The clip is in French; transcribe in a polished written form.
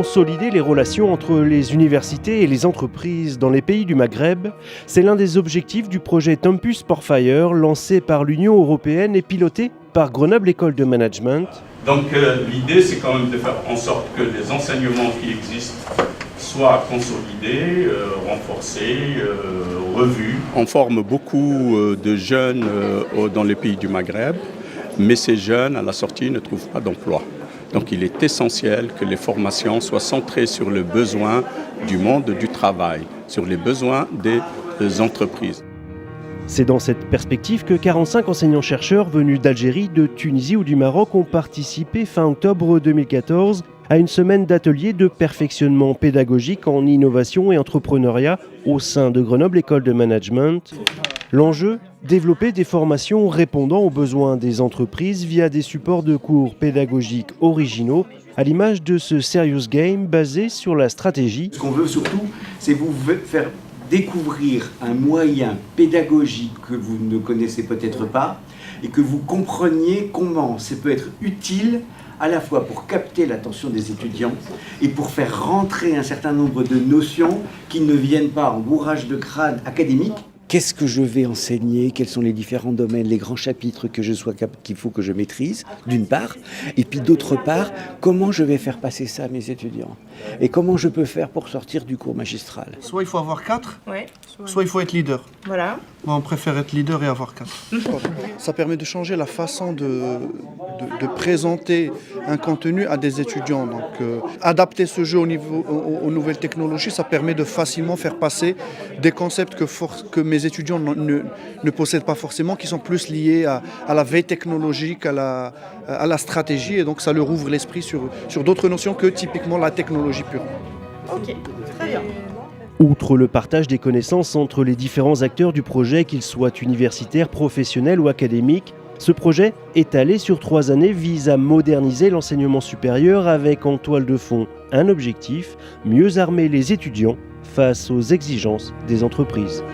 consolider les relations entre les universités et les entreprises dans les pays du Maghreb. C'est l'un des objectifs du projet Campus for Fire lancé par l'Union européenne et piloté par Grenoble École de Management. Donc l'idée, c'est quand même de faire en sorte que les enseignements qui existent soient consolidés, renforcés, revus. On forme beaucoup de jeunes dans les pays du Maghreb, mais ces jeunes, à la sortie, ne trouvent pas d'emploi. Donc il est essentiel que les formations soient centrées sur les besoins du monde du travail, sur les besoins des entreprises. C'est dans cette perspective que 45 enseignants-chercheurs venus d'Algérie, de Tunisie ou du Maroc ont participé fin octobre 2014 à une semaine d'ateliers de perfectionnement pédagogique en innovation et entrepreneuriat au sein de Grenoble École de Management. L'enjeu, développer des formations répondant aux besoins des entreprises via des supports de cours pédagogiques originaux, à l'image de ce Serious Game basé sur la stratégie. Ce qu'on veut surtout, c'est vous faire découvrir un moyen pédagogique que vous ne connaissez peut-être pas et que vous compreniez comment ça peut être utile à la fois pour capter l'attention des étudiants et pour faire rentrer un certain nombre de notions qui ne viennent pas en bourrage de crâne académique. Qu'est-ce que je vais enseigner? Quels sont les différents domaines, les grands chapitres qu'il faut que je maîtrise, d'une part. Et puis d'autre part, comment je vais faire passer ça à mes étudiants? Et comment je peux faire pour sortir du cours magistral? Soit il faut avoir 4, ouais, soit il faut être leader. Voilà. Moi, on préfère être leader et avoir 4. Ça permet de changer la façon de présenter un contenu à des étudiants. Donc, adapter ce jeu aux nouvelles technologies, ça permet de facilement faire passer des concepts que mes étudiants ne possèdent pas forcément, qui sont plus liés à la veille technologique, à la stratégie, et donc ça leur ouvre l'esprit sur d'autres notions que typiquement la technologie pure. Ok, très bien. Outre le partage des connaissances entre les différents acteurs du projet, qu'ils soient universitaires, professionnels ou académiques, ce projet, étalé sur 3 années, vise à moderniser l'enseignement supérieur avec en toile de fond un objectif, mieux armer les étudiants face aux exigences des entreprises.